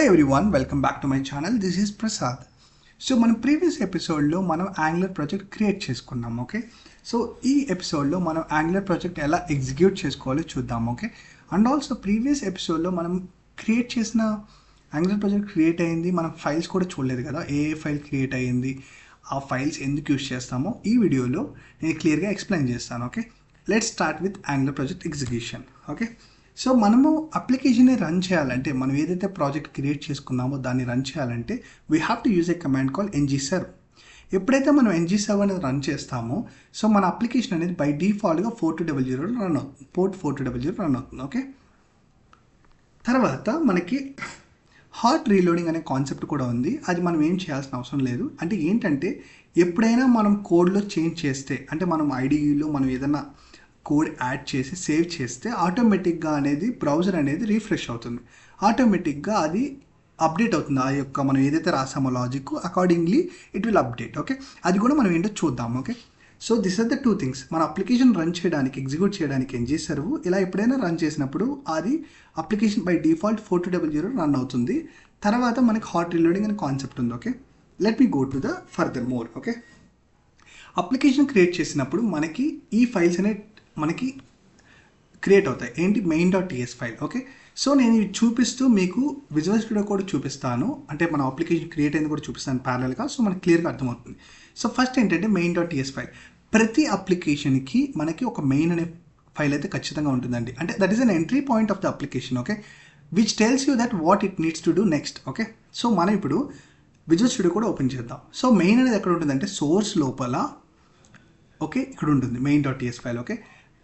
everyone, welcome back to my channel. This is Prasad. So మన previous ఎపిసోడ్లో మనం angular project create చేసుకున్నాం. Okay, so ఈ ఎపిసోడ్లో మనం యాంగులర్ ప్రాజెక్ట్ ఎలా ఎగ్జిక్యూట్ చేసుకోవాలో చూద్దాం. ఓకే, అండ్ ఆల్సో ప్రీవియస్ ఎపిసోడ్లో మనం క్రియేట్ చేసిన యాంగులర్ ప్రాజెక్ట్ క్రియేట్ అయ్యింది, మనం ఫైల్స్ కూడా చూడలేదు కదా, ఏ ఫైల్ క్రియేట్ అయ్యింది, ఆ ఫైల్స్ ఎందుకు యూస్ చేస్తామో ఈ వీడియోలో నేను క్లియర్గా ఎక్స్ప్లెయిన్ చేస్తాను. Okay, let's start with angular project execution. Okay, so మనము అప్లికేషన్ని రన్ చేయాలంటే, మనం ఏదైతే ప్రాజెక్ట్ క్రియేట్ చేసుకున్నామో దాన్ని రన్ చేయాలంటే we have to use a command call ngserv. ఎప్పుడైతే మనం ngserv అనేది రన్ చేస్తామో, సో మన అప్లికేషన్ అనేది బై డిఫాల్ట్గా 4200 రన్ అవుతుంది, పోర్ట్ 4200 రన్ అవుతుంది. ఓకే, తర్వాత మనకి హాట్ రీలోడింగ్ అనే కాన్సెప్ట్ కూడా ఉంది. అది మనం ఏం చేయాల్సిన అవసరం లేదు. అంటే ఏంటంటే ఎప్పుడైనా మనం కోడ్లో చేంజ్ చేస్తే, అంటే మనం ఐడిలో మనం ఏదైనా కోడ్ యాడ్ చేసి సేవ్ చేస్తే ఆటోమేటిక్గా అనేది బ్రౌజర్ అనేది రీఫ్రెష్ అవుతుంది, ఆటోమేటిక్గా అది అప్డేట్ అవుతుంది. ఆ యొక్క మనం ఏదైతే రాసామో logic accordingly it will update. Okay, అది కూడా మనం ఏంటో చూద్దాం. Okay, so this are the two things. మన అప్లికేషన్ రన్ చేయడానికి, ఎగ్జిక్యూట్ చేయడానికి ngserv ఇలా ఎప్పుడైనా రన్ చేసినప్పుడు అది అప్లికేషన్ బై డిఫాల్ట్ 4200 రన్ అవుతుంది. తర్వాత మనకి హాట్ రీలోడింగ్ అనే కాన్సెప్ట్ ఉంది. Okay, let me go to the further more. Okay, application create చేసినప్పుడు మనకి ఈ ఫైల్స్ అనే మనకి క్రియేట్ అవుతాయి. ఏంటి, main.ts ఫైల్. ఓకే, సో నేను ఇవి చూపిస్తూ మీకు విజువల్ స్టూడియో కూడా చూపిస్తాను, అంటే మన అప్లికేషన్ క్రియేట్ అయింది కూడా చూపిస్తాను ప్యారల్గా, సో మనకి క్లియర్గా అర్థమవుతుంది. సో ఫస్ట్ ఏంటంటే main.ts ఫైల్. ప్రతి అప్లికేషన్కి మనకి ఒక మెయిన్ అనే ఫైల్ అయితే ఖచ్చితంగా ఉంటుందండి. అంటే that is an entry point of the application. Okay, which tells you that what it needs to do next. Okay, so మనం ఇప్పుడు విజువల్ స్టూడియో కూడా ఓపెన్ చేద్దాం. సో మెయిన్ అనేది ఎక్కడ ఉంటుందంటే సోర్స్ లోపల. ఓకే, ఇక్కడ ఉంటుంది main.ts ఫైల్. ఓకే,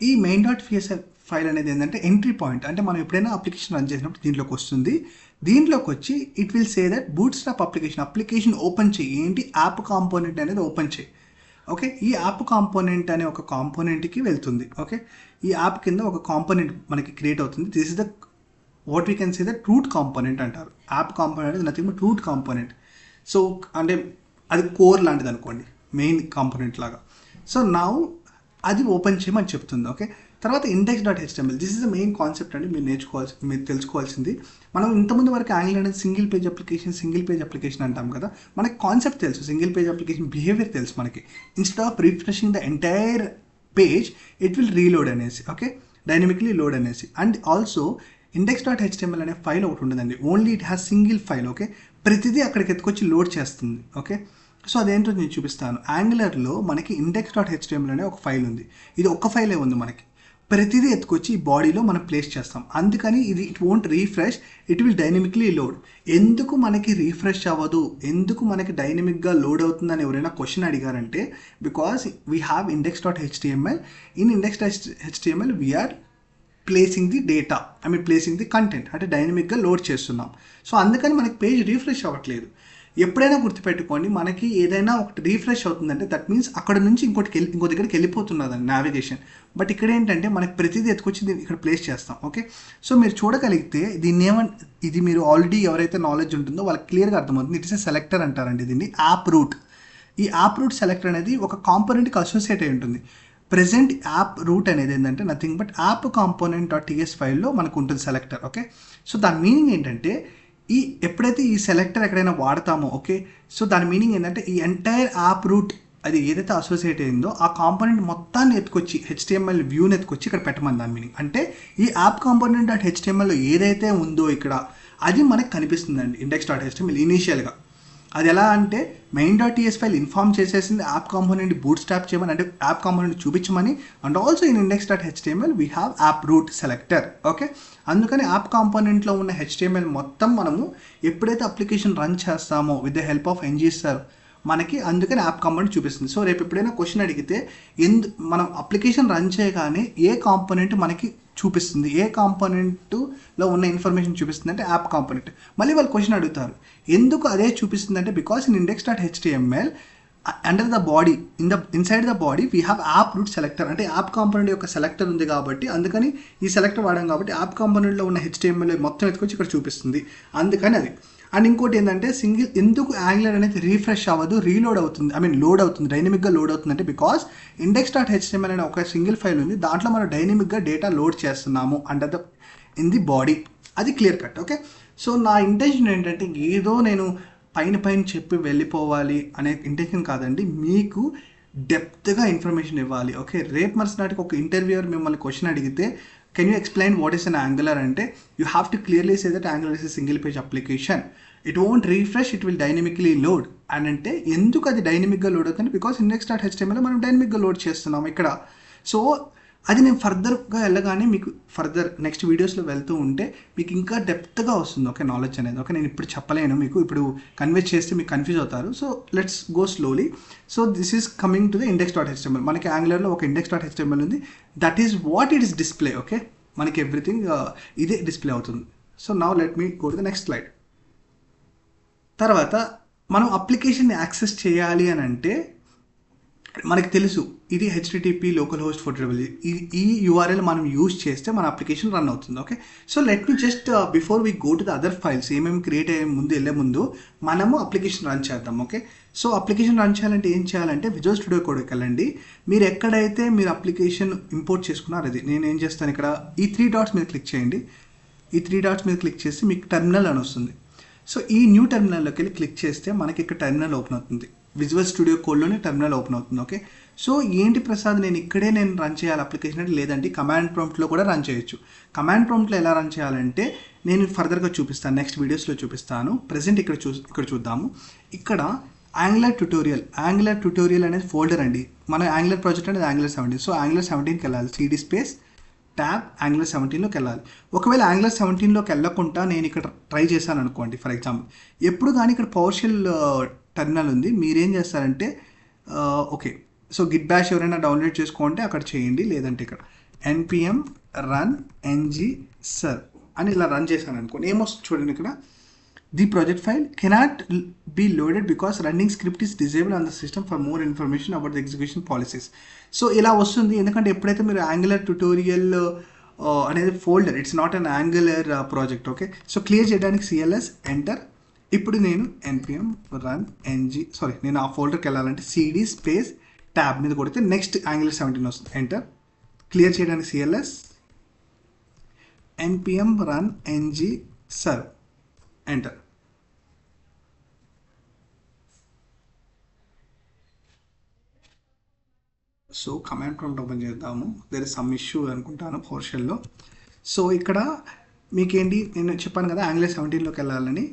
ఈ main.ts ఫైల్ అనేది ఏంటంటే ఎంట్రీ పాయింట్, అంటే మనం ఎప్పుడైనా అప్లికేషన్ రన్ చేసినప్పుడు దీంట్లోకి వస్తుంది. దీంట్లోకి వచ్చి it will say that boot strap application open చేయి, ఏంటి యాప్ కాంపోనెంట్ అనేది ఓపెన్ చేయి. ఓకే, ఈ యాప్ కాంపోనెంట్ అనే ఒక కాంపోనెంట్కి వెళ్తుంది. ఓకే, ఈ యాప్ కింద ఒక కాంపోనెంట్ మనకి క్రియేట్ అవుతుంది. This is the what we can say the route component అంటారు. యాప్ కాంపోనెంట్ అనేది nothing but root component. So అంటే అది కోర్ లాంటిది అనుకోండి, మెయిన్ కాంపోనెంట్ లాగా. సో నౌ అది ఓపెన్ చేయమని చెప్తుంది. ఓకే, తర్వాత index.html. This is the main concept అండి, మీరు తెలుసుకోవాల్సింది. మనం ఇంతకుముందు వరకు యాంగిల్ అనేది సింగిల్ పేజ్ అప్లికేషన్ అంటాం కదా, మనకి కాన్సెప్ట్ తెలుసు, సింగిల్ పేజ్ అప్లికేషన్ బిహేవియర్ తెలుసు మనకి. Instead of refreshing the entire page it will reload అనేసి, ఓకే, డైనమిక్లీ లోడ్ అనేసి. అండ్ ఆల్సో index.html అనే ఫైల్ ఒకటి ఉంటుందండి, only it has single file. Okay, ప్రతిదీ అక్కడికి ఎత్తుకొచ్చి లోడ్ చేస్తుంది. ఓకే, సో అదేంటో నేను చూపిస్తాను. యాంగులర్లో మనకి index.html అనే ఒక ఫైల్ ఉంది. ఇది ఒక్క ఫైలే ఉంది, మనకి ప్రతిదీ ఎత్తుకొచ్చి ఈ బాడీలో మనం ప్లేస్ చేస్తాం. అందుకని ఇది it won't refresh, it will dynamically load. ఎందుకు మనకి రీఫ్రెష్ అవ్వదు, ఎందుకు మనకి డైనమిక్గా లోడ్ అవుతుందని ఎవరైనా క్వశ్చన్ అడిగారంటే, because we have index.html. In index.html we are placing the data, placing the content, అంటే డైనమిక్గా లోడ్ చేస్తున్నాం. సో అందుకని మనకి పేజ్ రీఫ్రెష్ అవ్వట్లేదు. ఎప్పుడైనా గుర్తుపెట్టుకోండి, మనకి ఏదైనా ఒకటి రీఫ్రెష్ అవుతుందంటే దట్ మీన్స్ అక్కడ నుంచి ఇంకో దగ్గరికి వెళ్ళిపోతున్నదండి నావిగేషన్. బట్ ఇక్కడ ఏంటంటే మనకి ప్రతిదీ ఎత్తుకొచ్చి దీన్ని ఇక్కడ ప్లేస్ చేస్తాం. ఓకే, సో మీరు చూడగలిగితే దీన్ని ఇది మీరు ఆల్రెడీ ఎవరైతే నాలెడ్జ్ ఉంటుందో వాళ్ళకి క్లియర్గా అర్థమవుతుంది. ఇట్ ఇస్ ఎ సెలెక్టర్ అంటారండి దీన్ని, యాప్ రూట్. ఈ యాప్ రూట్ సెలెక్టర్ అనేది ఒక కాంపోనెంట్కి అసోసియేట్ అయి ఉంటుంది. ప్రెజెంట్ యాప్ రూట్ అనేది ఏంటంటే నథింగ్ బట్ యాప్ కాంపోనెంట్.ts ఫైల్లో మనకు ఉంటుంది సెలెక్టర్. ఓకే, సో దాని మీనింగ్ ఏంటంటే ఎప్పుడైతే ఈ సెలెక్టర్ ఎక్కడైనా వాడతామో, ఓకే, సో దాని మీనింగ్ ఏంటంటే ఈ ఎంటైర్ యాప్ రూట్ అది ఏదైతే అసోసియేట్ అయిందో ఆ కాంపోనెంట్ మొత్తాన్ని ఎత్తుకొచ్చి HTML వ్యూని ఎత్తుకొచ్చి ఇక్కడ పెట్టమని దాని మీనింగ్. అంటే ఈ యాప్ కాంపోనెంట్.htmlలో ఏదైతే ఉందో ఇక్కడ అది మనకు కనిపిస్తుందండి index.html ఇనీషియల్గా. అది ఎలా అంటే main.ts ఫైల్ ఇన్ఫార్మ్ చేసేసింది యాప్ కాంపోనెంట్ బూట్ స్ట్రాప్ చేయమని, అంటే యాప్ కాంపోనెంట్ చూపించమని. And also in index.html we have app root selector. Okay, అందుకని యాప్ కాంపోనెంట్లో ఉన్న HTML మొత్తం మనము ఎప్పుడైతే అప్లికేషన్ రన్ చేస్తామో with the help of ngserv మనకి అందుకని యాప్ కాంపోనెంట్ చూపిస్తుంది. సో రేపు ఎప్పుడైనా క్వశ్చన్ అడిగితే మనం అప్లికేషన్ రన్ చేయగానే ఏ కాంపోనెంట్ మనకి చూపిస్తుంది, ఏ కాంపోనెంట్లో ఉన్న ఇన్ఫర్మేషన్ చూపిస్తుంది అంటే యాప్ కాంపోనెంట్. మళ్ళీ వాళ్ళు క్వశ్చన్ అడుగుతారు ఎందుకు అదే చూపిస్తుంది అంటే, because in index.html under the body inside the body we have app root selector, అంటే యాప్ కాంపోనెంట్ యొక్క సెలెక్టర్ ఉంది కాబట్టి అందుకని ఈ సెలెక్టర్ వాడాం కాబట్టి యాప్ కాంపోనెంట్లో ఉన్న HTML మొత్తం ఎత్తుకొచ్చి ఇక్కడ చూపిస్తుంది, అందుకని అది. అండ్ ఇంకోటి ఏంటంటే ఎందుకు యాంగులర్ అనేది రీఫ్రెష్ అవ్వదు, రీలోడ్ అవుతుంది, లోడ్ అవుతుంది, డైనమిక్గా లోడ్ అవుతుంది అంటే బికాస్ index.html అనే ఒక సింగిల్ ఫైల్ ఉంది, దాంట్లో మనం డైనమిక్గా డేటా లోడ్ చేస్తున్నాము under the in the body. అది క్లియర్ కట్. ఓకే, సో నా ఇంటెన్షన్ ఏంటంటే ఏదో నేను పైన పైన చెప్పి వెళ్ళిపోవాలి అనే ఇంటెన్షన్ కాదండి, మీకు డెప్త్గా ఇన్ఫర్మేషన్ ఇవ్వాలి. ఓకే, రేపు మరుసనాటికి ఒక ఇంటర్వ్యూయర్ మిమ్మల్ని క్వశ్చన్ అడిగితే can you explain what is an Angular అంటే you have to clearly say that Angular is a single page application, it won't refresh, it will dynamically load అని. అంటే ఎందుకు అది డైనమిక్గా లోడ్ అవుతుంది? బికాస్ index.html మనం డైనమిక్గా లోడ్ చేస్తున్నాం ఇక్కడ. సో అది నేను ఫర్దర్గా వెళ్ళగానే మీకు ఫర్దర్ నెక్స్ట్ వీడియోస్లో వెళ్తూ ఉంటే మీకు ఇంకా డెప్త్గా వస్తుంది. ఓకే, నాలెడ్జ్ అనేది. ఓకే, నేను ఇప్పుడు చెప్పలేను, మీకు ఇప్పుడు కన్వే చేస్తే మీకు కన్ఫ్యూజ్ అవుతారు. So let's go slowly. So this is coming to the index.html. మనకి యాంగులర్లో ఒక index.html ఉంది, that is what it is display. Okay, మనకి ఎవ్రీథింగ్ ఇదే డిస్ప్లే అవుతుంది. So now let me go to the next slide. తర్వాత మనం application access చేయాలి అని అంటే మనకు తెలుసు ఇది HTTP లోకల్ హోస్ట్ 4000. ఈ URL మనం యూజ్ చేస్తే మన అప్లికేషన్ రన్ అవుతుంది. Okay, so let me just before we go to the other files ఏమేమి క్రియేట్ అయ్యే ముందు వెళ్ళే ముందు మనము అప్లికేషన్ రన్ చేద్దాం. ఓకే, సో అప్లికేషన్ రన్ చేయాలంటే ఏం చేయాలంటే విజువల్ స్టూడియో కోడ్కి వెళ్ళండి. మీరు ఎక్కడైతే మీరు అప్లికేషన్ ఇంపోర్ట్ చేసుకున్నారో అది నేను ఏం చేస్తాను, ఇక్కడ ఈ 3 డాట్స్ మీద క్లిక్ చేయండి. ఈ 3 డాట్స్ మీద క్లిక్ చేసి మీకు టెర్మినల్ అని వస్తుంది. సో ఈ న్యూ టెర్మినల్లోకి వెళ్ళి క్లిక్ చేస్తే మనకి ఇక్కడ టెర్మినల్ ఓపెన్ అవుతుంది. విజువల్ స్టూడియో కోడ్లోనే టెర్మినల్ ఓపెన్ అవుతుంది. ఓకే, సో ఏంటి ప్రసాద్ నేను ఇక్కడే నేను రన్ చేయాలి అప్లికేషన్ అంటే లేదండి, కమాండ్ ప్రాంప్ట్లో కూడా రన్ చేయొచ్చు. కమాండ్ ప్రాంప్ట్లో ఎలా రన్ చేయాలంటే నేను ఫర్దర్గా చూపిస్తాను, నెక్స్ట్ వీడియోస్లో చూపిస్తాను. ప్రజెంట్ ఇక్కడ చూద్దాము. ఇక్కడ యాంగులర్ ట్యూటోరియల్ అనేది ఫోల్డర్ అండి. మన యాంగులర్ ప్రాజెక్ట్ అనేది యాంగులర్ 17. సో యాంగులర్ 17కి వెళ్ళాలి, CD స్పేస్ ట్యాబ్ యాంగులర్ 17లోకి వెళ్ళాలి. ఒకవేళ యాంగులర్ 17లోకి వెళ్ళకుండా నేను ఇక్కడ ట్రై చేశాను అనుకోండి, ఫర్ ఎగ్జాంపుల్ ఎప్పుడు కానీ ఇక్కడ పవర్షెల్ టెర్మినల్ ఉంది, మీరేం చేస్తారంటే ఓకే, సో గిట్ బ్యాష్ ఎవరైనా డౌన్లోడ్ చేసుకోంటే అక్కడ చేయండి, లేదంటే ఇక్కడ npm run ng ser అని ఇలా రన్ చేశాను అనుకోండి, ఏమొస్తుంది చూడండి ఇక్కడ, the project file cannot be loaded because running script is disable on the system for more information about the execution policies. So ఇలా వస్తుంది ఎందుకంటే ఎప్పుడైతే మీరు యాంగులర్ ట్యూటోరియల్ అనేది folder, it's not an Angular project. Okay, so clear చేయడానికి CLS enter. ఇప్పుడు నేను npm run ng నేను ఆ ఫోల్డర్కి వెళ్ళాలంటే CD స్పేస్ ట్యాబ్ మీద కొడితే నెక్స్ట్ యాంగులర్ 17 వస్తుంది, ఎంటర్. క్లియర్ చేయడానికి CLS npm run ng ser enter. So command prompt open చేద్దాము. దేర్ ఇస్ సమ్ ఇష్యూ అనుకుంటాను పవర్షెల్లో. సో ఇక్కడ మీకేంటి నేను చెప్పాను కదా యాంగులర్ 17లోకి వెళ్ళాలని.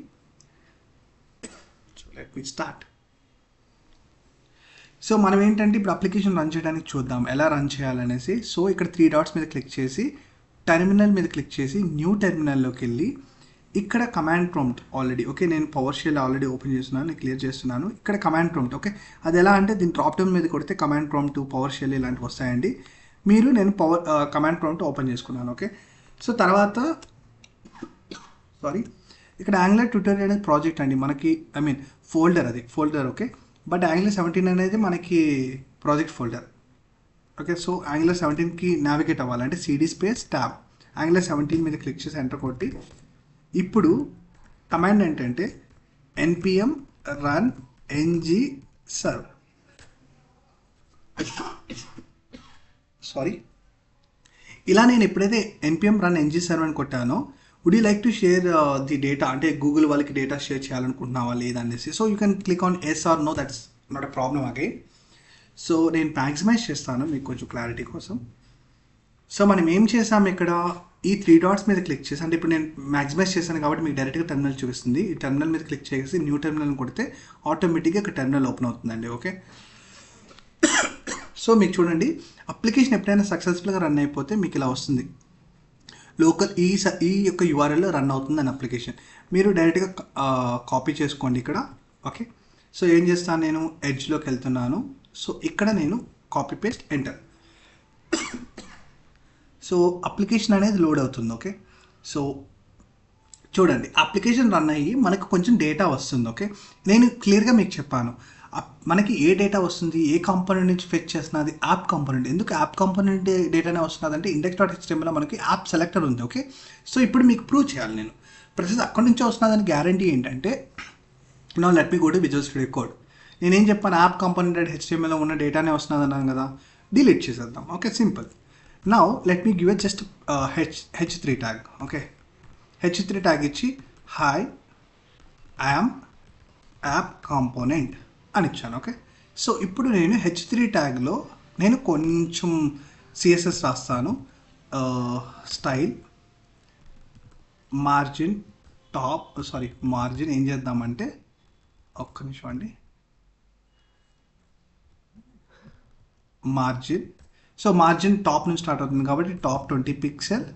So let me start. So మనం ఏంటంటే ఇప్పుడు అప్లికేషన్ రన్ చేయడానికి చూద్దాం ఎలా రన్ చేయాలనేసి. సో ఇక్కడ 3 డాట్స్ మీద క్లిక్ చేసి టెర్మినల్ మీద క్లిక్ చేసి న్యూ టెర్మినల్లోకి వెళ్ళి ఇక్కడ కమాండ్ ప్రాంప్ట్ ఆల్రెడీ ఓకే, నేను పవర్షెల్ ఆల్రెడీ ఓపెన్ చేస్తున్నాను, నేను క్లియర్ చేస్తున్నాను. ఇక్కడ కమాండ్ ప్రాంప్ట్ ఓకే, అది ఎలా అంటే దీని డ్రాప్ డౌన్ మీద కొడితే కమాండ్ ప్రాంప్ట్ పవర్షెల్ ఇలాంటివి వస్తాయండి. నేను కమాండ్ ప్రాంప్ట్ ఓపెన్ చేసుకున్నాను. ఓకే, సో తర్వాత ఇక్కడ యాంగులర్ ట్యూటోరియల్ అనేది ప్రాజెక్ట్ అండి మనకి, ఫోల్డర్ ఓకే, బట్ యాంగులర్ 17 అనేది మనకి project folder. Okay, so Angular 17కి నావిగేట్ అవ్వాలంటే CD స్పేస్ ట్యాబ్ యాంగులర్ 17 మీద క్లిక్ చేసి ఎంటర్ కొట్టి ఇప్పుడు కమాండ్ ఏంటంటే npm run ng ser. ఇలా నేను ఎప్పుడైతే npm run ng ser అని కొట్టానో would you like to share the data అంటే గూగుల్ వాళ్ళకి డేటా షేర్ చేయాలనుకుంటున్నావా లేదా అనేసి. So you can click on yes or no, that's not a problem again. So నేను మ్యాక్సిమైజ్ చేస్తాను మీకు కొంచెం క్లారిటీ కోసం. సో మనం ఏం చేసాము ఇక్కడ ఈ 3 డాట్స్ మీద క్లిక్ చేసి, అంటే ఇప్పుడు నేను మ్యాక్సిమైజ్ చేశాను కాబట్టి మీకు డైరెక్ట్గా టెర్మినల్ చూపిస్తుంది. ఈ టెర్మినల్ మీద క్లిక్ చేసి న్యూ టెర్మినల్ కొడితే ఆటోమేటిక్గా ఇక్కడ టెర్మినల్ ఓపెన్ అవుతుందండి. ఓకే, సో మీకు చూడండి అప్లికేషన్ ఎప్పుడైనా సక్సెస్ఫుల్గా రన్ అయిపోతే మీకు ఇలా వస్తుంది, లోకల్ ఈ యొక్క URLలో రన్ అవుతుందని అప్లికేషన్. మీరు డైరెక్ట్గా కాపీ చేసుకోండి ఇక్కడ. ఓకే, సో ఏం చేస్తాను నేను ఎడ్జ్లోకి వెళ్తున్నాను. సో ఇక్కడ నేను copy paste enter. So application అనేది లోడ్ అవుతుంది. ఓకే, సో చూడండి అప్లికేషన్ రన్ అయ్యి మనకు కొంచెం డేటా వస్తుంది. ఓకే, నేను క్లియర్గా మీకు చెప్పాను మనకి ఏ డేటా వస్తుంది, ఏ కాంపోనెంట్ నుంచి ఫెచ్ చేస్తున్నది, యాప్ కాంపోనెంట్. ఎందుకు యాప్ కాంపోనెంట్ డేటానే వస్తున్నది అంటే index.html మనకి యాప్ సెలెక్టర్ ఉంది. ఓకే, సో ఇప్పుడు మీకు ప్రూవ్ చేయాలి నేను ప్రొసెస్ అక్కడి నుంచే వస్తున్నదని గ్యారంటీ ఏంటంటే now let me go to visual studio code. నేనేం చెప్పాను యాప్ కాంపోనెంట్ HTMLలో ఉన్న డేటానే వస్తున్నది అన్నాను కదా, డిలీట్ చేసేద్దాం. Okay, simple. Now let me give a just h3 tag. Okay, h3 tag ఇచ్చి హాయ్ ఐఎమ్ యాప్ కాంపోనెంట్ అని ఇచ్చాను. ఓకే, సో ఇప్పుడు నేను H3 ట్యాగ్లో నేను కొంచెం సిఎస్ఎస్ రాస్తాను. స్టైల్ మార్జిన్ మార్జిన్ ఏం చేద్దామంటే, ఒక్క నిమిషం అండి, మార్జిన్. సో మార్జిన్ టాప్ నుంచి స్టార్ట్ అవుతుంది కాబట్టి టాప్ 20 పిక్సెల్,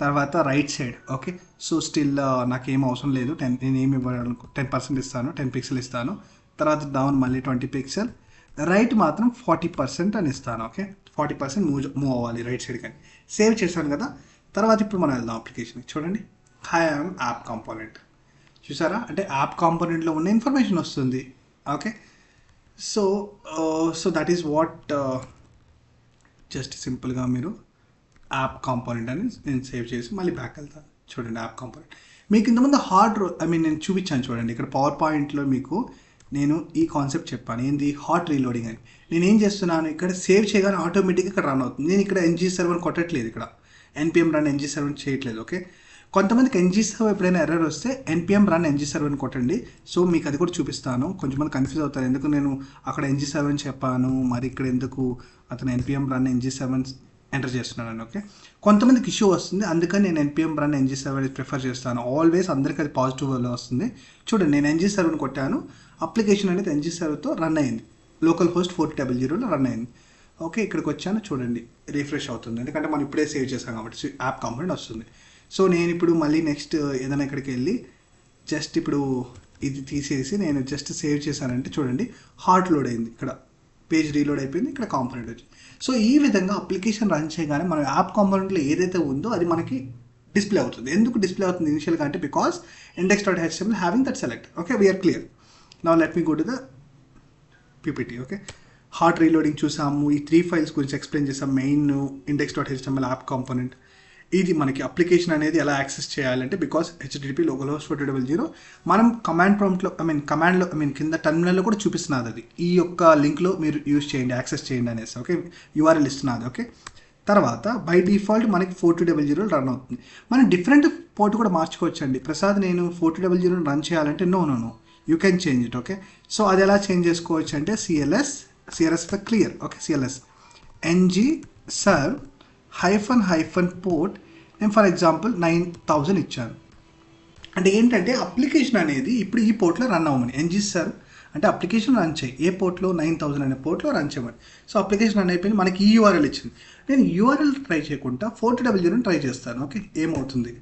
తర్వాత right side. Okay, so still నాకేం అవసరం లేదు, నేను ఏమి ఇవ్వాలనుకో 10% ఇస్తాను, 10 పిక్సెల్ ఇస్తాను. తర్వాత డౌన్ మళ్ళీ 20 పిక్సెల్, రైట్ మాత్రం 40% అని ఇస్తాను. ఓకే, 40% మూవ్ అవ్వాలి రైట్ సైడ్ కానీ. సేవ్ చేశాను కదా. తర్వాత ఇప్పుడు మనం వెళ్దాం అప్లికేషన్. చూడండి, హాయ్ ఐఎమ్ యాప్ కాంపోనెంట్. చూసారా, అంటే యాప్ కాంపోనెంట్లో ఉన్న ఇన్ఫర్మేషన్ వస్తుంది. Okay, so that is what, just సింపుల్గా మీరు యాప్ కాంపోనెంట్ అని నేను సేవ్ చేసి మళ్ళీ బ్యాక్ వెళ్తాను. చూడండి, యాప్ కాంపోనెంట్ మీకు ఇంతకుముందు నేను చూపించాను. చూడండి, ఇక్కడ పవర్ పాయింట్లో మీకు నేను ఈ కాన్సెప్ట్ చెప్పాను, ఏంది హాట్ రీలోడింగ్ అని. నేను ఏం చేస్తున్నాను, ఇక్కడ సేవ్ చేయగానే ఆటోమేటిక్గా ఇక్కడ రన్ అవుతుంది. నేను ఇక్కడ NG7 కొట్టట్లేదు, ఇక్కడ npm రన్ NG7 చేయట్లేదు. ఓకే, కొంతమందికి NG7 ఎప్పుడైనా ఎర్రర్ వస్తే npm రన్ NG7 కొట్టండి. సో మీకు అది కూడా చూపిస్తాను. కొంచెంమంది కన్ఫ్యూజ్ అవుతారు, ఎందుకు నేను అక్కడ NG7 చెప్పాను, మరి ఇక్కడ ఎందుకు అతను npm రన్ NG7 ఎంటర్ చేస్తున్నాను. ఓకే, కొంతమందికి ఇష్యూ వస్తుంది, అందుకని నేను npm రన్ NG7 ప్రిఫర్ చేస్తాను. ఆల్వేస్ అందరికీ అది పాజిటివ్లో వస్తుంది. చూడండి, నేను NG7 కొట్టాను, అప్లికేషన్ అనేది NG7తో రన్ అయింది, లోకల్ హోస్ట్ 4000లో రన్ అయింది. ఓకే, ఇక్కడికి వచ్చాను, చూడండి రిఫ్రెష్ అవుతుంది, ఎందుకంటే మనం ఇప్పుడే సేవ్ చేసాం కాబట్టి యాప్ కాంపోనెంట్ వస్తుంది. సో నేను ఇప్పుడు మళ్ళీ నెక్స్ట్ ఏదైనా ఇక్కడికి వెళ్ళి జస్ట్ ఇప్పుడు ఇది తీసేసి నేను జస్ట్ సేవ్ చేశానంటే చూడండి, హాట్ లోడ్ అయింది, ఇక్కడ పేజ్ రీలోడ్ అయిపోయింది, ఇక్కడ కాంపోనెంట్ వచ్చింది. సో ఈ విధంగా అప్లికేషన్ రన్ చేయగానే మన యాప్ కాంపోనెంట్లో ఏదైతే ఉందో అది మనకి డిస్ప్లే అవుతుంది. ఎందుకు డిస్ప్లే అవుతుంది ఇనిషియల్గా అంటే, because index.html having that select. Okay, we're clear. Now let me go to the PPT. Okay, hot reloading చూసాము, ఈ 3 ఫైల్స్ గురించి ఎక్స్ప్లెయిన్ చేసాము. మెయిన్ index.html యాప్ కాంపోనెంట్, ఇది మనకి అప్లికేషన్ అనేది ఎలా యాక్సెస్ చేయాలంటే, బికాస్ HTTP లోకల్ హోస్ట్ 4000 మనం కమాండ్ ప్రాంప్ట్లో కమాండ్లో కింద టర్మినల్లో కూడా చూపిస్తున్నది, అది ఈ యొక్క లింక్లో మీరు యూస్ చేయండి, యాక్సెస్ చేయండి అనేసి. ఓకే, URL ఇస్తున్నది. ఓకే, తర్వాత బై డిఫాల్ట్ మనకి 4200 రన్ అవుతుంది. మనం డిఫరెంట్ పోర్ట్ కూడా మార్చుకోవచ్చు అండి. ప్రసాద్ నేను 4200 రన్ చేయాలంటే no you can change it. Okay, so అది ఎలా చేంజ్ చేసుకోవచ్చు అంటే, CLS clear. Okay, CLS ng serve -- port, నేను ఫర్ ఎగ్జాంపుల్ 9000 ఇచ్చాను. అంటే ఏంటంటే అప్లికేషన్ అనేది ఇప్పుడు ఈ పోర్ట్లో రన్ అవ్వమని. ng serve అంటే అప్లికేషన్ రన్ చేయి, ఏ పోర్ట్లో 9000 అనే పోర్ట్లో రన్ చేయమని. సో అప్లికేషన్ రన్ అయిపోయింది, మనకి ఈ URL ఇచ్చింది. నేను URL ట్రై చేయకుండా 4000 ట్రై చేస్తాను. ఓకే, ఏమవుతుంది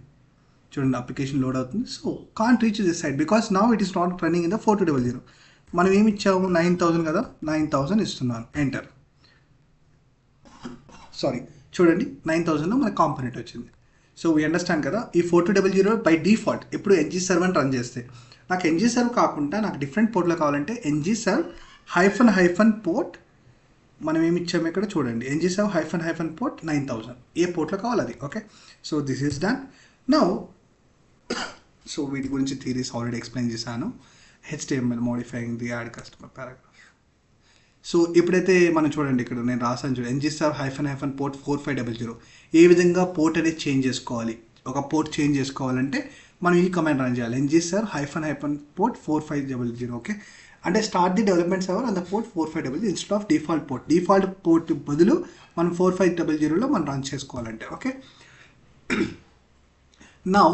చూడండి, అప్లికేషన్ లోడ్ అవుతుంది. So can't reach this side because now it is not running in the 4000. మనం ఏమి ఇచ్చాము, 9000 కదా, 9000 ఇస్తున్నాను, ఎంటర్. చూడండి, 9000లో మనకు కాంపోనెంట్ వచ్చింది. సో వీ అండర్స్టాండ్ కదా. ఈ 4200 బై డిఫాల్ట్ ఎప్పుడు ng-serve రన్ చేస్తే, నాకు ng-serve కాకుండా నాకు డిఫరెంట్ పోర్ట్లో కావాలంటే ng-serve పోర్ట్ మనం ఏమి ఇచ్చాము ఇక్కడ చూడండి, ng-serve పోర్ట్ 9000, ఏ పోర్ట్లో కావాలి అది. Okay, so this is done. Now so వీటి గురించి థియరీస్ ఆల్రెడీ ఎక్స్ప్లెయిన్ చేశాను. HTML modifying the add customer paragraph. So ఎప్పుడైతే మనం చూడండి, ఇక్కడ నేను రాసాను చూడండి, ng-serve పోర్ట్ 4500. ఏ విధంగా పోర్ట్ అనేది చేంజ్ చేసుకోవాలి, ఒక పోర్ట్ చేంజ్ చేసుకోవాలంటే మనం ఈ కమాండ్ రన్ చేయాలి, ng-serve పోర్ట్ 4500. ఓకే, అంటే start the development server on the port 4500 instead of default port బదులు మనం 4500లో మనం రన్ చేసుకోవాలంటే. Okay, now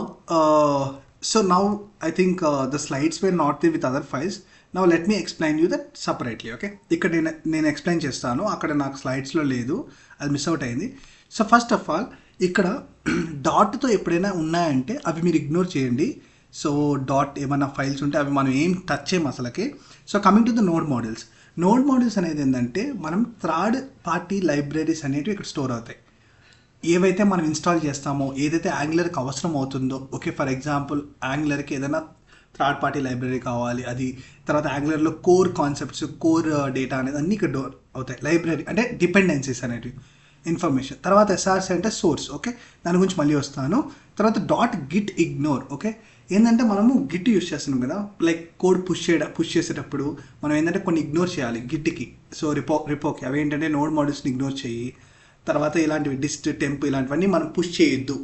I think the slides were not there with other files. Now let me explain you that separately. Okay, ఇక్కడ నేను explain చేస్తాను, అక్కడ నాకు స్లైడ్స్లో లేదు, అది మిస్ అవుట్ అయింది. సో ఫస్ట్ ఆఫ్ ఆల్ ఇక్కడ డాట్తో ఎప్పుడైనా ఉన్నాయంటే అవి మీరు ఇగ్నోర్ చేయండి. సో డాట్ ఏమైనా ఫైల్స్ ఉంటే అవి మనం ఏం టచ్ చేయము అసలుకి. So coming to the node modules అనేది ఏంటంటే, మనం థర్డ్ పార్టీ లైబ్రరీస్ అనేవి ఇక్కడ స్టోర్ అవుతాయి. ఏవైతే మనం ఇన్స్టాల్ చేస్తామో, ఏదైతే యాంగులర్కి అవసరం అవుతుందో. ఓకే, ఫర్ ఎగ్జాంపుల్ యాంగులర్కి ఏదైనా థర్డ్ పార్టీ లైబ్రరీ కావాలి, అది తర్వాత యాంగులర్లో కోర్ కాన్సెప్ట్స్, కోర్ డేటా అనేది అన్నీ ఇక్కడ డోర్ అవుతాయి. లైబ్రరీ అంటే డిపెండెన్సీస్ అనేవి, ఇన్ఫర్మేషన్. తర్వాత SRC అంటే సోర్స్. ఓకే, దాని గురించి మళ్ళీ వస్తాను. తర్వాత .git ignore. ఓకే, ఏంటంటే మనము గిట్ యూస్ చేస్తున్నాం కదా, లైక్ కోడ్ పుష్ చేసేటప్పుడు మనం ఏంటంటే కొన్ని ఇగ్నోర్ చేయాలి గిట్కి. సో రిపోకి అవి ఏంటంటే నోడ్ మోడ్యూల్స్ని ఇగ్నోర్ చేయి, తర్వాత ఇలాంటివి డిస్ట్ టెంప్ ఇలాంటివన్నీ మనం పుష్ చేయొద్దు.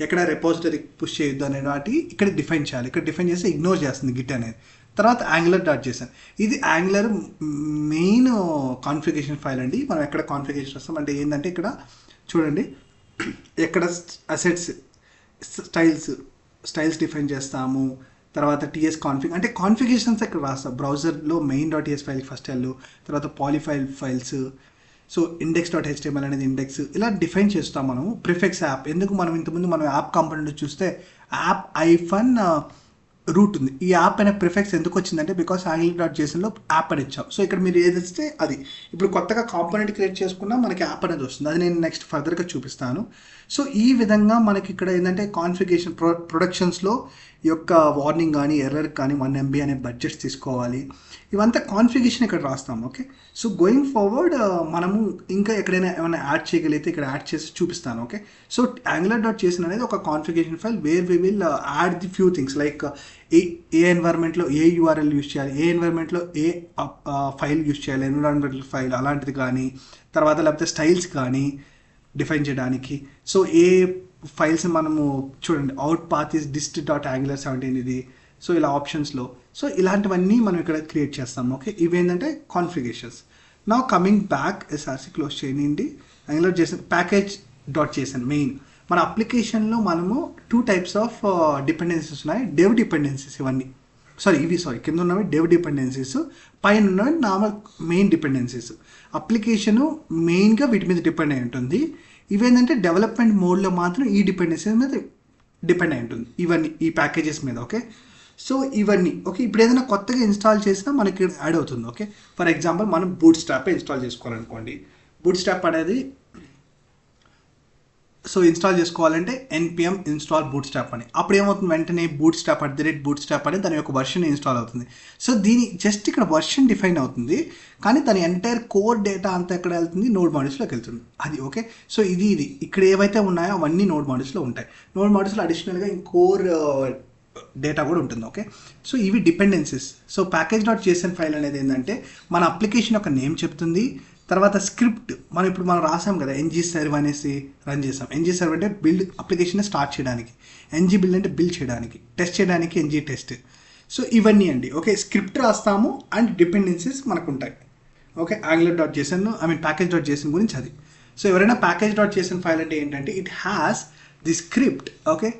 ఎక్కడ రెపోజిటరీ పుష్ చేయొద్దు అనే వాటి ఇక్కడ డిఫైన్ చేయాలి. ఇక్కడ డిఫైన్ చేస్తే ఇగ్నోర్ చేస్తుంది గిట్ అనేది. తర్వాత యాంగులర్ డాట్ చేశాను. ఇది యాంగులర్ మెయిన్ కాన్ఫిగరేషన్ ఫైల్ అండి. మనం ఎక్కడ కాన్ఫిగరేషన్ వస్తాం అంటే ఏంటంటే ఇక్కడ చూడండి, ఎక్కడ అసెట్స్ స్టైల్స్ డిఫైన్ చేస్తాము. తర్వాత టీఎస్ కాన్ఫిగ్ అంటే కాన్ఫిగరేషన్స్ ఇక్కడ రాస్తాం. బ్రౌజర్లో main dot TS file first వెళ్ళు, తర్వాత polyfill files, so index dot HTML అనేది ఇండెక్స్, ఇలా డిఫైన్ చేస్తాం మనము. ప్రిఫిక్స్ యాప్ ఎందుకు మనం ఇంతకుముందు మనం యాప్ కాంపోనెంట్ చూస్తే యాప్ ఐఫన్ రూట్ ఉంది. ఈ యాప్ అనే ప్రిఫిక్స్ ఎందుకు వచ్చిందంటే బికాస్ యాంగులర్ డాట్ జేసన్లో యాప్ అని ఇచ్చాం. సో ఇక్కడ మీరు ఏది ఇస్తే అది. ఇప్పుడు కొత్తగా కాంపోనెంట్ క్రియేట్ చేసుకున్నా మనకి యాప్ అనేది వస్తుంది. అది నేను నెక్స్ట్ ఫర్దర్గా చూపిస్తాను. సో ఈ విధంగా మనకి ఇక్కడ ఏంటంటే కాన్ఫిగరేషన్ ప్రొడక్షన్స్లో ఈ యొక్క వార్నింగ్ కానీ ఎర్రర్ కానీ 1 MB అనే బడ్జెట్స్ తీసుకోవాలి. ఇవంతా కాన్ఫిగరేషన్ ఇక్కడ రాస్తాం. ఓకే, సో గోయింగ్ ఫార్వర్డ్ మనము ఇంకా ఎక్కడైనా ఏమైనా యాడ్ చేయగలిగితే ఇక్కడ యాడ్ చేసి చూపిస్తాను. ఓకే, సో యాంగులర్ డాట్ చేసిన అనేది ఒక configuration file where we will add the few things like ఏ ఎన్వైర్న్మెంట్లో ఏ యూఆర్ఎల్ యూస్ చేయాలి, ఏ ఎన్వైర్న్మెంట్లో ఏ ఫైల్ యూస్ చేయాలి, ఎన్విరాన్మెంటల్ ఫైల్ అలాంటిది కానీ, తర్వాత లేకపోతే స్టైల్స్ కానీ డిఫైన్ చేయడానికి. సో ఏ ఫైల్స్ మనము చూడండి, out path is dist dot angular 17 ఇది. సో ఇలా ఆప్షన్స్లో సో ఇలాంటివన్నీ మనం ఇక్కడ క్రియేట్ చేస్తాము. ఓకే, ఇవేంటంటే కాన్ఫిగరేషన్స్. నా కమింగ్ బ్యాక్ ఎస్ఆర్సి క్లోజ్ చేయండి. యాంగులర్ చేసిన ప్యాకేజ్ డాట్ చేసాను. మెయిన్ మన అప్లికేషన్లో మనము 2 types ఆఫ్ డిపెండెన్సీస్ ఉన్నాయి. డెవ్ డిపెండెన్సీస్ ఇవన్నీ కింద ఉన్నవి డెవ్ డిపెండెన్సీస్, పైన ఉన్నవి నార్మల్ మెయిన్ డిపెండెన్సీస్. అప్లికేషను మెయిన్గా వీటి మీద డిపెండ్ అయి ఉంటుంది. ఇవేంటంటే డెవలప్మెంట్ మోడ్లో మాత్రం ఈ డిపెండెన్సీస్ మీద డిపెండ్ అయి ఉంటుంది, ఇవన్నీ ఈ ప్యాకేజెస్ మీద. ఓకే, సో ఇవన్నీ ఓకే. ఇప్పుడు ఏదైనా కొత్తగా ఇన్స్టాల్ చేసినా మనకి యాడ్ అవుతుంది. ఓకే, ఫర్ ఎగ్జాంపుల్ మనం బూట్ స్ట్రాప్ ఇన్స్టాల్ చేసుకోవాలనుకోండి. బూట్ స్ట్రాప్ అనేది సో ఇన్స్టాల్ చేసుకోవాలంటే npm ఇన్స్టాల్ బూట్ స్ట్రాప్ అని. అప్పుడు ఏమవుతుంది, వెంటనే బూట్ స్ట్రాప్ అని దాని యొక్క వర్షన్ ఇన్స్టాల్ అవుతుంది. సో దీని జస్ట్ ఇక్కడ వర్షన్ డిఫైన్ అవుతుంది, కానీ దాని ఎంటైర్ కోర్ డేటా అంతా ఎక్కడ వెళ్తుంది, నోడ్ మాడ్యూల్స్లోకి వెళ్తుంది అది. ఓకే, సో ఇది ఇక్కడ ఏవైతే ఉన్నాయో అవన్నీ నోడ్ మాడ్యూల్స్లో ఉంటాయి. నోడ్ మాడ్యూల్స్లో అడిషనల్గా కోర్ డేటా కూడా ఉంటుంది. ఓకే, సో ఇవి dependencies. So package dot Jason file అనేది ఏంటంటే మన అప్లికేషన్ యొక్క నేమ్ చెప్తుంది. తర్వాత స్క్రిప్ట్ మనం రాసాం కదా, ng-serve అనేసి రన్ చేసాం. ng-serve అంటే బిల్డ్ అప్లికేషన్ స్టార్ట్ చేయడానికి, ng-build అంటే బిల్డ్ చేయడానికి, టెస్ట్ చేయడానికి ng-test. సో ఇవన్నీ అండి. ఓకే, స్క్రిప్ట్ రాస్తాము అండ్ డిపెండెన్సీస్ మనకు ఉంటాయి. Okay, angular dot Jason package dot Jason గురించి అది. సో ఎవరైనా ప్యాకేజ్ డాట్ జేసన్ ఫైల్ అంటే ఏంటంటే it has the script okay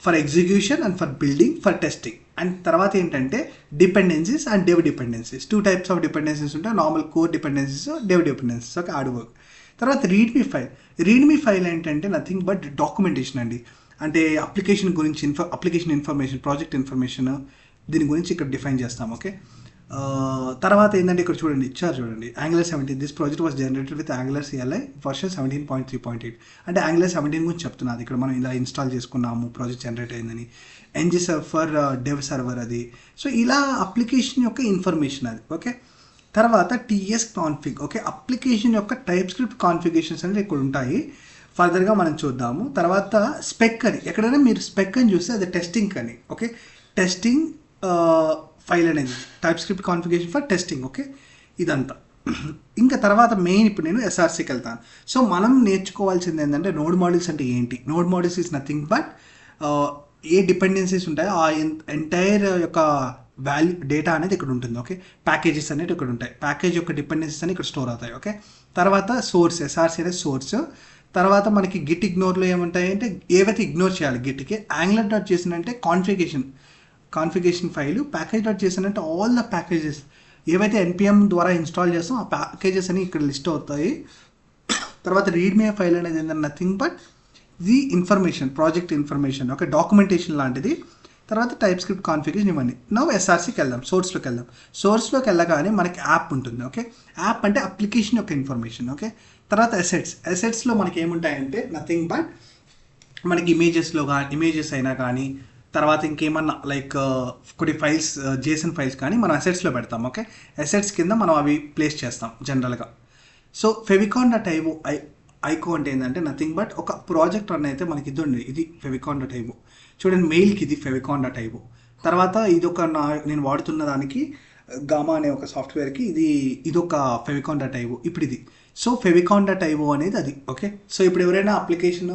for execution and for building for testing. And తర్వాత ఏంటంటే dependencies and dev dependencies. 2 types of dependencies ఉంటాయి, normal core dependencies, dev dependencies. Okay, hard work. తర్వాత readme file ఏంటంటే nothing but documentation అండి. అంటే application గురించి application information, project information దీని గురించి ఇక్కడ డిఫైన్ చేస్తాం. ఓకే, తర్వాత ఏంటంటే ఇక్కడ చూడండి చూడండి angular 17 this project was generated with angular CLI version 17.3.8. అంటే యాంగులర్ 17 గురించి చెప్తున్నది ఇక్కడ. మనం ఇలా ఇన్స్టాల్ చేసుకున్నాము, ప్రాజెక్ట్ జనరేట్ అయిందని. ng-serve ఫర్ డెవ్ సర్వర్ అది. సో ఇలా అప్లికేషన్ యొక్క ఇన్ఫర్మేషన్ అది. ఓకే, తర్వాత టీఎస్ కాన్ఫిగ్. ఓకే, అప్లికేషన్ యొక్క టైప్ స్క్రిప్ట్ కాన్ఫిగరేషన్స్ అనేది ఇక్కడ ఉంటాయి. ఫర్దర్గా మనం చూద్దాము. తర్వాత స్పెక్ అని, ఎక్కడైనా మీరు స్పెక్ అని చూస్తే అది టెస్టింగ్ అని. ఓకే, టెస్టింగ్ ఫైల్ అనేది type script configuration for testing. Okay, ఇదంతా. ఇంకా తర్వాత మెయిన్ ఇప్పుడు నేను ఎస్ఆర్సీకి వెళ్తాను. సో మనం నేర్చుకోవాల్సింది ఏంటంటే నోడ్ మాడ్యూల్స్ అంటే ఏంటి. Node modules is nothing but A dependencies ఉంటాయో ఆ ఎంటైర్ యొక్క వాల్యూ డేటా అనేది ఇక్కడ ఉంటుంది. ఓకే, ప్యాకేజెస్ అనేది ఇక్కడ ఉంటాయి. ప్యాకేజ్ యొక్క డిపెండెన్సీస్ అని ఇక్కడ స్టోర్ అవుతాయి. ఓకే, తర్వాత సోర్స్, ఎస్ఆర్సీ అనేది సోర్స్. తర్వాత మనకి గిట్ ఇగ్నోర్లో ఏముంటాయి అంటే ఏవైతే ఇగ్నోర్ చేయాలి గిట్కి. యాంగులర్ డాట్ చేసినంటే కాన్ఫిగరేషన్ ఫైలు. ప్యాకేజ్ డాట్ చేసినంటే ఆల్ ద ప్యాకేజెస్ ఏవైతే npm ద్వారా ఇన్స్టాల్ చేస్తాం ఆ ప్యాకేజెస్ అని ఇక్కడ లిస్ట్ అవుతాయి. తర్వాత రీడ్మీ ఫైల్ అనేది ఏంటంటే nothing but the information, project information. Okay, documentation లాంటిది. తర్వాత టైప్ స్క్రిప్ట్ కాన్ఫిగరేషన్ ఇవన్నీ. నవ్ ఎస్ఆర్సీకి వెళ్దాం, సోర్స్లోకి వెళ్దాం. సోర్స్లోకి వెళ్ళగానే మనకి యాప్ ఉంటుంది. ఓకే, యాప్ అంటే అప్లికేషన్ యొక్క ఇన్ఫర్మేషన్. ఓకే, తర్వాత అసెట్స్లో మనకి ఏముంటాయంటే నథింగ్ బట్ మనకి ఇమేజెస్ అయినా కానీ, తర్వాత ఇంకేమన్నా లైక్ కొన్ని ఫైల్స్ జేసన్ ఫైల్స్ కానీ మనం అసెట్స్లో పెడతాం. ఓకే, అసెట్స్ కింద మనం అవి ప్లేస్ చేస్తాం జనరల్గా. సో ఫెవికాన్.io ఐకో అంటే ఏంటంటే నథింగ్ బట్ ఒక ప్రాజెక్ట్ రన్ అయితే మనకి ఇది ఫెవికాన్.io. చూడండి మెయిల్కి ఇది ఫెవికాన్.io. తర్వాత ఇది ఒక నేను వాడుతున్న దానికి గామా అనే ఒక సాఫ్ట్వేర్కి ఇదొక ఫెవికాన్ డాట్ ఐఓ ఇప్పుడు ఇది. సో ఫెవికాన్ డాట్ ఐఓ అనేది అది. ఓకే, సో ఇప్పుడు ఎవరైనా అప్లికేషన్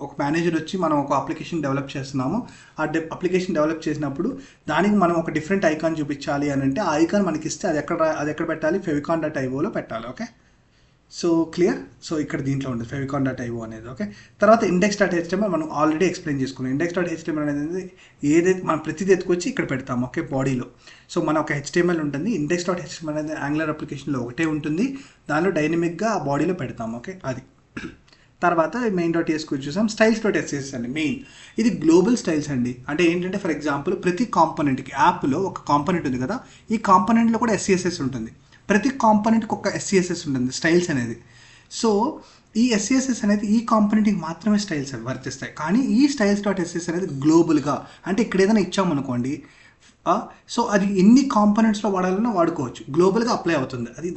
ఒక మేనేజర్ వచ్చి మనం ఒక అప్లికేషన్ డెవలప్ చేస్తున్నాము, ఆ అప్లికేషన్ డెవలప్ చేసినప్పుడు దానికి మనం ఒక డిఫరెంట్ ఐకాన్ చూపించాలి అని అంటే ఆ ఐకాన్ మనకి ఇస్తే అది ఎక్కడ పెట్టాలి, ఫెవికాన్ డాట్ ఐఓలో పెట్టాలి. Okay, so clear. సో ఇక్కడ దీంట్లో ఉంటుంది ఫెవికాన్ డాట్ ఐఓ అనేది. ఓకే, తర్వాత ఇండెక్స్ డాట్ హెచ్టిఎంఎల్ మనం ఆల్రెడీ ఎక్స్ప్లెయిన్ చేసుకున్నాం. ఇండెక్స్ డాట్ హెచ్టిఎంఎల్ అనేది ఏదైతే మనం ప్రతిదీ ఎత్తుకొచ్చి ఇక్కడ పెడతాము. ఓకే, బాడీలో. సో మన ఒక హెచ్టిఎంఎల్ ఉంటుంది, ఇండెక్స్ డాట్ హెచ్టిఎంఎల్ అనేది యాంగులర్ అప్లికేషన్లో ఒకటే ఉంటుంది, దానిలో డైనమిక్గా ఆ బాడీలో పెడతాము. ఓకే, అది. తర్వాత మెయిన్ డాట్ ఎస్ గురించి చూసాం. స్టైల్స్ డాట్ ఎస్ఎస్ అండి మెయిన్. ఇది గ్లోబల్ స్టైల్స్ అండి. అంటే ఏంటంటే ఫర్ ఎగ్జాంపుల్ ప్రతి కాంపోనెంట్కి యాప్లో ఒక కాంపోనెంట్ ఉంది కదా, ఈ కాంపోనెంట్లో కూడా ఎస్సిఎస్ఎస్ ఉంటుంది. ప్రతి కాంపోనెంట్కి ఒక ఎస్సిఎస్ఎస్ ఉంటుంది, స్టైల్స్ అనేది. సో ఈ ఎస్సిఎస్ఎస్ అనేది ఈ కాంపోనెంట్కి మాత్రమే స్టైల్స్ వర్తిస్తాయి. కానీ ఈ స్టైల్స్ డాట్ ఎస్ఎస్ అనేది గ్లోబల్గా, అంటే ఇక్కడ ఏదైనా ఇచ్చామనుకోండి, సో అది ఎన్ని కాంపోనెంట్స్లో వాడాలన్నా వాడుకోవచ్చు, గ్లోబల్గా అప్లై అవుతుంది. అది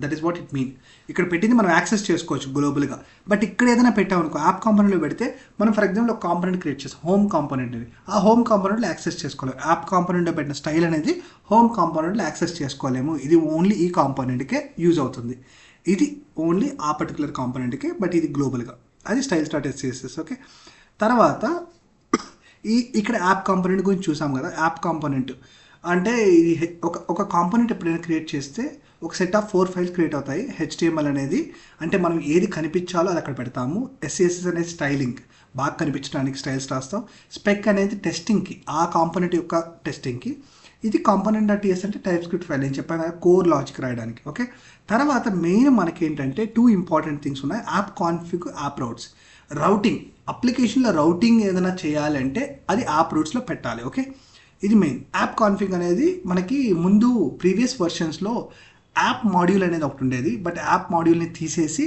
that is what it mean. ఇక్కడ పెట్టింది మనం యాక్సెస్ చేసుకోవచ్చు గ్లోబల్గా. బట్ ఇక్కడ ఏదైనా పెట్టామనుకో, యాప్ కాంపోనెంట్లో పెడితే మనం ఫర్ ఎగ్జాంపుల్ ఒక కాంపోనెంట్ క్రియేట్ చేస్తాం, హోమ్ కాంపోనెంట్ అనేది. ఆ హోమ్ కాంపోనెంట్లో యాక్సెస్ చేసుకోవాలి. యాప్ కాంపోనెంట్లో పెట్టిన స్టైల్ అనేది హోమ్ కాంపోనెంట్లో యాక్సెస్ చేసుకోలేము. ఇది ఓన్లీ ఈ కాంపోనెంట్కే యూజ్ అవుతుంది. ఇది ఓన్లీ ఆ పర్టికులర్ కాంపోనెంట్కే, బట్ ఇది గ్లోబల్గా. అది స్టైల్స్ డాట్ ఎస్సిఎస్ఎస్. ఓకే, తర్వాత ఇక్కడ యాప్ కాంపోనెంట్ గురించి చూసాం కదా. యాప్ కాంపోనెంట్ అంటే ఇది ఒక కాంపోనెంట్ ఎప్పుడైనా క్రియేట్ చేస్తే ఒక సెట్ ఆఫ్ 4 ఫైల్స్ క్రియేట్ అవుతాయి. హెచ్టిఎంఎల్ అనేది అంటే మనం ఏది కనిపించాలో అది అక్కడ పెడతాము. ఎస్సిఎస్ఎస్ అనేది స్టైలింగ్, బాగా కనిపించడానికి స్టైల్స్ రాస్తాం. స్పెక్ అనేది టెస్టింగ్కి, ఆ కాంపోనెంట్ యొక్క టెస్టింగ్కి. ఇది కాంపోనెంట్ డాట్ టీఎస్ అంటే టైప్ స్క్రిప్ట్ ఫైల్, నేను చెప్పాను కదా, కోర్ లాజిక్ రాయడానికి. ఓకే, తర్వాత మెయిన్ మనకి ఏంటంటే 2 ఇంపార్టెంట్ థింగ్స్ ఉన్నాయి, app config, app routes. Routing, అప్లికేషన్లో రౌటింగ్ ఏదైనా చేయాలంటే అది యాప్ రూట్స్లో పెట్టాలి. ఓకే, ఇది మెయిన్. యాప్ కాన్ఫిగ్ అనేది మనకి ముందు ప్రీవియస్ వర్షన్స్లో యాప్ మాడ్యూల్ అనేది ఒకటి ఉండేది, బట్ యాప్ మాడ్యూల్ని తీసేసి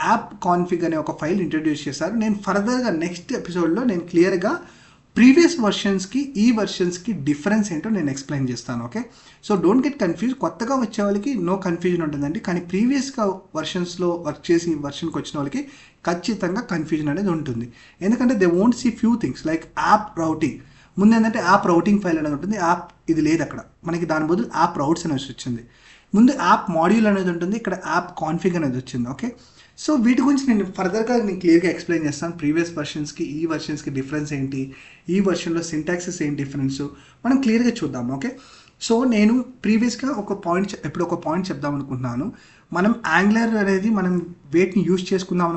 యాప్ కాన్ఫిగ్ అనే ఒక ఫైల్ ఇంట్రడ్యూస్ చేశారు. నేను ఫర్దర్గా నెక్స్ట్ ఎపిసోడ్లో నేను క్లియర్గా ప్రీవియస్ వర్షన్స్కి ఈ వర్షన్స్కి డిఫరెన్స్ ఏంటో నేను ఎక్స్ప్లెయిన్ చేస్తాను. Okay, so don't get confuse. కొత్తగా వచ్చే వాళ్ళకి నో కన్ఫ్యూజన్ ఉంటుందండి, కానీ ప్రీవియస్గా వర్షన్స్లో వర్క్ చేసి ఈ వర్షన్కి వచ్చిన వాళ్ళకి ఖచ్చితంగా కన్ఫ్యూజన్ అనేది ఉంటుంది. ఎందుకంటే they won't see few things like app routing. ముందు ఏంటంటే యాప్ రౌటింగ్ ఫైల్ అనేది ఉంటుంది, యాప్ ఇది లేదు అక్కడ మనకి, దాని బదులు యాప్ రౌట్స్ అనేది వచ్చింది. ముందు యాప్ మాడ్యూల్ అనేది ఉంటుంది, ఇక్కడ యాప్ కాన్ఫిగ్ అనేది వచ్చింది. ఓకే, సో వీటి గురించి నేను ఫర్దర్గా క్లియర్గా ఎక్స్ప్లెయిన్ చేస్తాను. ప్రీవియస్ వర్షన్స్కి ఈ వర్షన్స్కి డిఫరెన్స్ ఏంటి, ఈ వర్షన్లో సింటాక్సెస్ ఏంటి డిఫరెన్స్ మనం క్లియర్గా చూద్దాం. ఓకే, సో నేను ప్రీవియస్గా ఒక పాయింట్ చెప్దాం అనుకుంటున్నాను. మనం యాంగులర్ అనేది మనం వేటిని యూజ్ చేసుకుందాం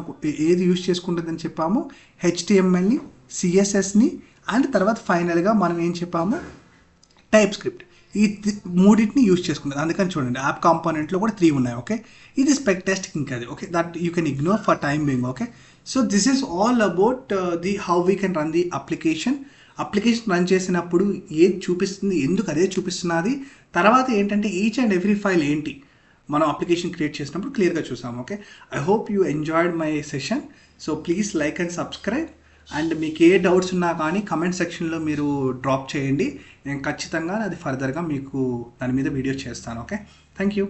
ఏది యూజ్ చేసుకుంటుందని చెప్పాము, హెచ్టిఎంఎల్ని, సిఎస్ఎస్ని, అండ్ తర్వాత ఫైనల్గా మనం ఏం చెప్పాము, టైప్ స్క్రిప్ట్. ఈ మూడింటిని యూజ్ చేసుకుంటుంది. అందుకని చూడండి యాప్ కాంపోనెంట్లో కూడా 3 ఉన్నాయి. ఓకే, ఇది స్పెక్ టెస్టింగ్ ఇంకా అది. Okay, that you can ignore for time being. Okay, so this is all about how we can run the application run చేసినప్పుడు ఏది చూపిస్తుంది, ఎందుకు అదే చూపిస్తున్నది, తర్వాత ఏంటంటే ఈచ్ అండ్ ఎవ్రీ ఫైల్ ఏంటి మనం అప్లికేషన్ క్రియేట్ చేసినప్పుడు క్లియర్గా చూసాము. Okay, I hope you enjoyed my session. So please like and subscribe. And మీకు ఏ డౌట్స్ ఉన్నా కానీ కమెంట్ సెక్షన్లో మీరు డ్రాప్ చేయండి, నేను ఖచ్చితంగా అది ఫర్దర్గా మీకు దాని మీద వీడియో చేస్తాను. Okay, thank you.